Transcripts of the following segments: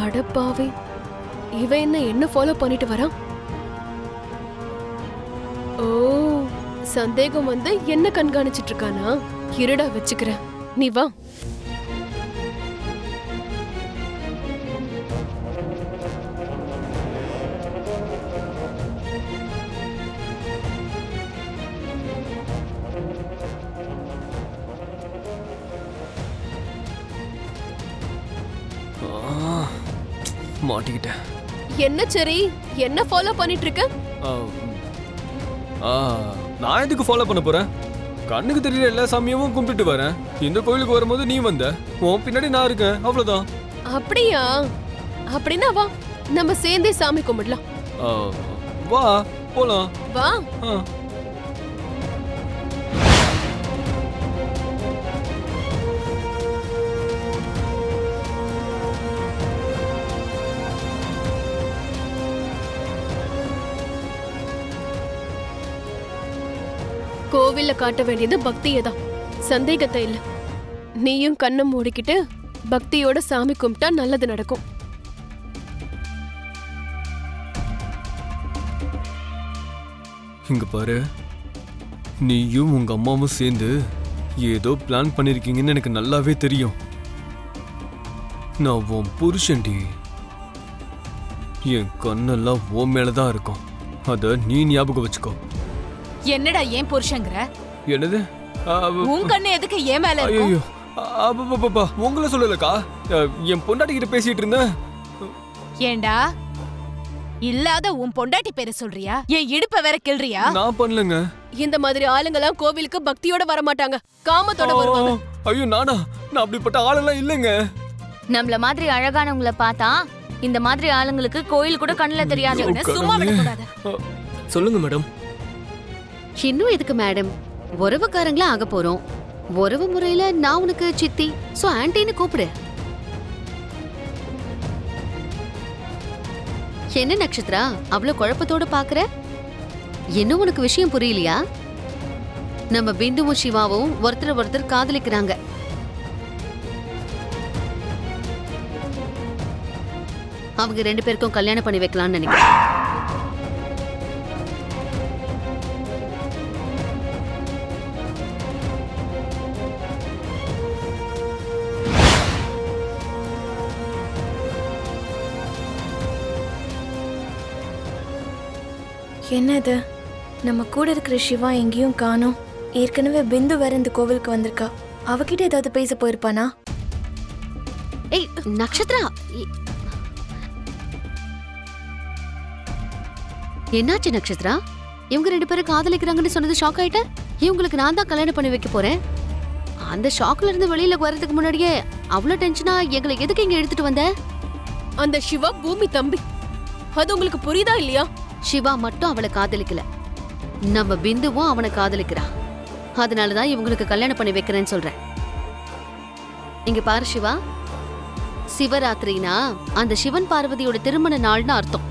அடப்பாவி, இவன் என்ன ஃபாலோ பண்ணிட்டு வரான்? ஓ, சந்தேகம் வந்து என்ன கண்காணிச்சிட்டு இருக்கானா? இருடா வச்சுக்கிறேன், நீ வா. மாட்டிக்கிட்டேன். என்ன சரி, என்ன ஃபாலோ பண்ணிட்டு இருக்க? நான் எதுக்கு ஃபாலோ பண்ண போறேன்? கண்ணுக்கு தெரியல எல்லா சாமியும் கும்பிட்டு வரேன். இந்த கோயிலுக்கு வரும்போது நீ வந்த, உன் பின்னாடி நான் இருக்கேன், அவ்வளவுதான். அப்படியா? அப்படின்னா வா, நம்ம சேர்ந்தே சாமி கும்பிடலாம். வா போலாம். வா. கோவில்ல காட்ட வேண்டியது பக்தியை தான், சந்தேகத்தை இல்ல. நீயும் கண்ணை மூடிக்கிட்டு பக்தியோட சாமி கும்பிட்டா நல்லது நடக்கும். இங்க பாரு, நீயும் உங்க அம்மாவும் சேர்ந்து ஏதோ பிளான் பண்ணிருக்கீங்கன்னு எனக்கு நல்லாவே தெரியும். நான் உன் புருஷன்டி. என் கண்ணெல்லாம் உன் மேலதான் இருக்கும், அத நீ ஞாபகம் வச்சுக்கோ. என்னடா ஏன் புருஷங்கற? என்னது? உன் கண்ணு எதுக்கு ஏன் மேல இருக்கு? ஐயோ, உங்கள சொல்லலக்கா, என் பொண்டாட்டி கிட்ட பேசிட்டு இருந்தேன். ஏண்டா இல்லாத உன் பொண்டாட்டி பேரை சொல்றியா? என் இடுப்ப வேற கிள்றியா? நான் பண்ணலங்க. இந்த மாதிரி ஆளுங்கெல்லாம் கோவிலுக்கு பக்தியோட வர மாட்டாங்க, காமத்தோட வருவாங்க. ஐயோ, நான் அப்படிப்பட்ட ஆளெல்லாம் இல்லைங்க. நம்மள மாதிரி அழகானவங்கள பார்த்தா இந்த மாதிரி ஆளுங்களுக்கு கோயில் கூட கண்ணுல தெரியாது. சும்மா விடக்கூடாது. சொல்லுங்க மேடம். இன்னும் எதுக்கு மேடம்? உறவுக்காரங்களா ஆக போறோம். உறவு முறையில நான் உனக்கு சித்தி, சோ ஆன்ட்டின்னு கூப்பிடு. என்ன நட்சத்திரா அவ்வளவு குழப்பத்தோட பாக்குற? இன்னும் உனக்கு விஷயம் புரியலையா? நம்ம பிந்துவும் சிவாவும் ஒருத்தர் காதலிக்கிறாங்க. அவங்க 2 பேருக்கும் கல்யாணம் பண்ணி வைக்கலாம்னு நினைக்கிறேன். என்ன இது? நம்ம கூட இருக்கிற சிவா எங்கேயும் காணோம். ஏற்கனவே பிந்து வேற இந்த கோவிலுக்கு வந்திருக்கா. அவகிட்ட ஏதாவது பேச போயிருப்பானா? ஏய் நட்சத்திரா, என்னாச்சு நட்சத்திரா? இவங்க 2 பேரும் காதலிக்கிறாங்கன்னு சொன்னது ஷாக் ஆயிட்ட? இவங்களுக்கு நான் தான் கல்யாணம் பண்ணி வைக்க போறேன். அந்த ஷாக்ல இருந்து வெளியில வரதுக்கு முன்னாடியே அவ்வளவு டென்ஷனா எங்களை எதுக்கு இங்க எடுத்துட்டு வந்த? அந்த சிவா பூமி தம்பி, அது உங்களுக்கு புரியுதா இல்லையா? சிவா மட்டும் அவளை காதலிக்கல, நம்ம பிந்துவும் அவனை காதலிக்கிறா. அதனாலதான் இவங்களுக்கு கல்யாணம் பண்ணி வைக்கிறேன்னு சொல்றேன். இங்க பாரு சிவா, சிவராத்திரினா அந்த சிவன் பார்வதியோட திருமண நாள்னு அர்த்தம்.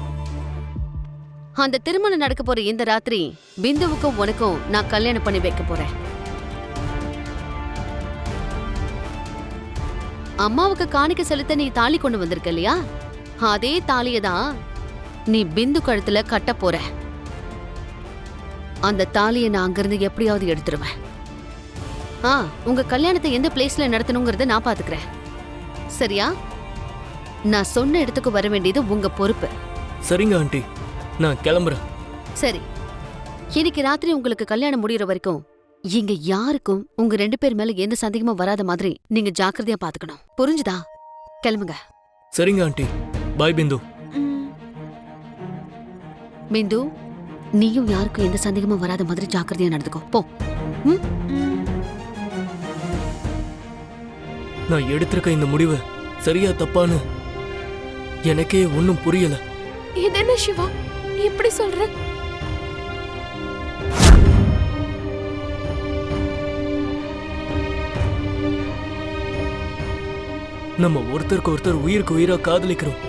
அந்த திருமணம் நடக்க போற இந்த ராத்திரி பிந்துவுக்கும் உனக்கும் நான் கல்யாணம் பண்ணி வைக்க போறேன். அம்மாவுக்கு காணிக்க செலுத்த நீ தாலி கொண்டு வந்திருக்க இல்லையா? அதே தாலியை தான் நீ பிந்து கழுத்துல கட்ட போற. அந்த தாலியை நான் அங்கிருந்து எப்படியாவது எடுத்துருவேன். உங்க கல்யாணத்தை எந்த பிளேஸ்ல நடத்தணுங்கிறத நான் பாத்துக்கிறேன், சரியா? நான் சொன்ன இடத்துக்கு வர வேண்டியது உங்க பொறுப்பு. சரிங்க ஆண்டி, நான் கிளம்புறேன். சரி, இன்னைக்கு ராத்திரி உங்களுக்கு கல்யாணம் முடியற வரைக்கும் இங்க யாருக்கும் உங்க 2 பேர் மேல எந்த சந்தேகமும் வராத மாதிரி நீங்க ஜாக்கிரதையா பாத்துக்கணும், புரிஞ்சுதா? கிளம்புங்க. சரிங்க ஆண்டி, பாய் பிந்து. பிந்து, நீயும் யாருக்கும் எந்த சந்தேகமும் வராத மாதிரி ஜாக்கிரதையா நடந்துக்கோ, போ. நான் எடுத்திருக்க இந்த முடிவு சரியா தப்பான்னு எனக்கே ஒன்னும் புரியல. இது என்ன சிவா இப்படி சொல்ற? நம்ம ஒருத்தருக்கு ஒருத்தர் உயிருக்கு உயிரா காதலிக்கிறோம்.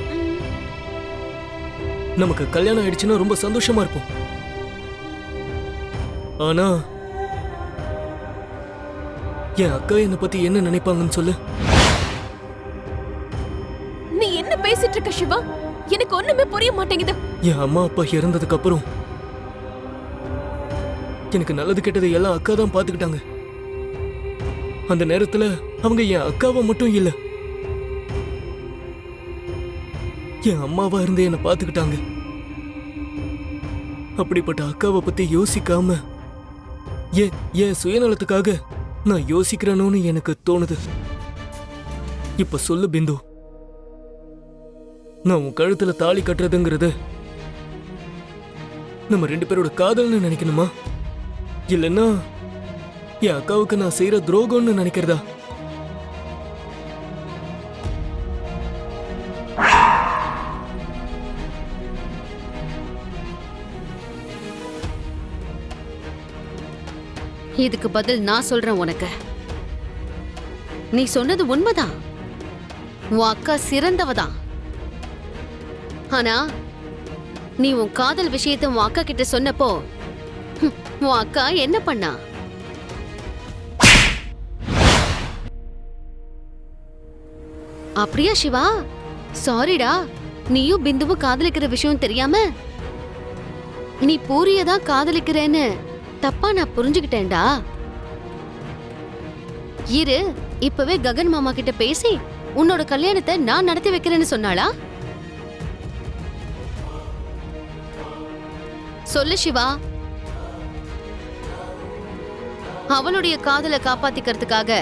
நமக்கு கல்யாணம் ஆயிடுச்சுன்னா ரொம்ப சந்தோஷமா இருப்போம். ஆனா என் அக்கா என்னை பத்தி என்ன நினைப்பாங்கன்னு சொல்லு. நீ என்ன என்ன பேசிட்டு இருக்க சிவா? எனக்கு ஒண்ணுமே புரிய மாட்டேங்குது. என் அம்மா அப்பா இறந்ததுக்கு அப்புறம் எனக்கு நல்லது கெட்டது எல்லாம் அக்கா தான் பாத்துக்கிட்டாங்க. அந்த நேரத்துல அவங்க என் அக்காவை மட்டும் இல்ல, என் அம்மாவா இருந்து என்ன பாத்துக்கிட்டாங்க. அப்படிப்பட்ட அக்காவை பத்தி யோசிக்காம என் சுயநலத்துக்காக நான் யோசிக்கிறேனோன்னு எனக்கு தோணுது. இப்ப சொல்லு பிந்து, நான் உன் கழுத்துல தாலி கட்டுறதுங்கிறது நம்ம 2 பேரோட காதல்னு நினைக்கணுமா, இல்லைன்னா என் அக்காவுக்கு நான் செய்யற துரோகம்னு நினைக்கிறதா? இதுக்கு பதில் நான் சொல்றேன் உனக்கு. நீ சொன்னது உண்மைதான், உன் அக்கா சிறந்தவதான். ஆனா நீ உன் காதல் விஷயத்தை உன் அக்கா கிட்ட சொன்னப்போ உன் அக்கா என்ன பண்ணா? அப்படியா சிவா? சாரிடா, நீயும் பிந்துவும் காதலிக்கிற விஷயம் தெரியாம நீ பூரியதான் காதலிக்கிறேன்னு தப்பா நான் புரிஞ்சுக்கிட்டேன்டா. இரு, இப்பவே ககன் மாமா கிட்ட பேசி உன்னோட கல்யாணத்தை நான் நடத்தி வைக்கிறேன்னு சொன்னாளா? சொல்லு சிவா. அவளுடைய காதலை காப்பாத்திக்கிறதுக்காக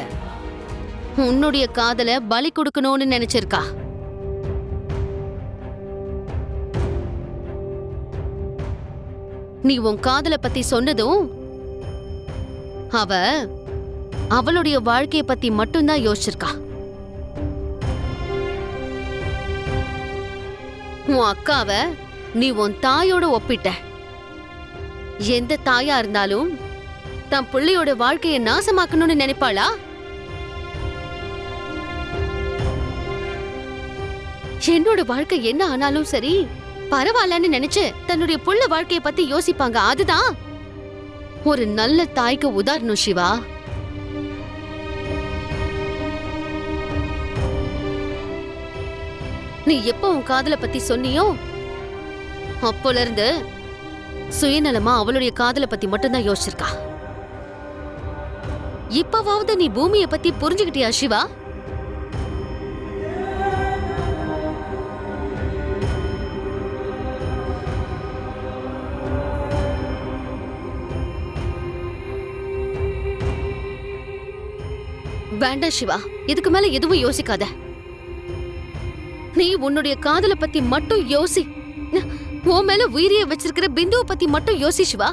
உன்னுடைய காதலை பலி கொடுக்கணும்னு நினைச்சிருக்கா. நீ உன் காதலை பத்தி சொன்னதும் அவளுடைய வாழ்க்கைய பத்தி மட்டும்தான் யோசிச்சிருக்கா. உன் அக்காவ நீ உன் தாயோட ஒப்பிட்ட. எந்த தாயா இருந்தாலும் தன் பிள்ளையோட வாழ்க்கைய நாசமாக்கணும்னு நினைப்பாளா? என்னோட வாழ்க்கை என்ன ஆனாலும் சரி பரவாயில்லன்னு நினைச்சு தன்னுடைய புள்ள வாழ்க்கைய பத்தி யோசிப்பாங்க. அதுதான் ஒரு நல்ல தாய்க்கு உதாரணம் சிவா. நீ எப்ப உன் காதலை பத்தி சொன்னியோ அப்போல இருந்து சுயநலமா அவளுடைய காதலை பத்தி மட்டும்தான் யோசிச்சிருக்கா. இப்பவாவது நீ பூமியை பத்தி புரிஞ்சுக்கிட்டியா சிவா? வேண்டாம் சிவா, இதுக்கு மேல எதுவும் யோசிக்காத. நீ உன்னுடைய காதலை பத்தி மட்டும் யோசி. உன் மேல உயிரிய வச்சிருக்கிற பிந்துவை பத்தி மட்டும் யோசி சிவா.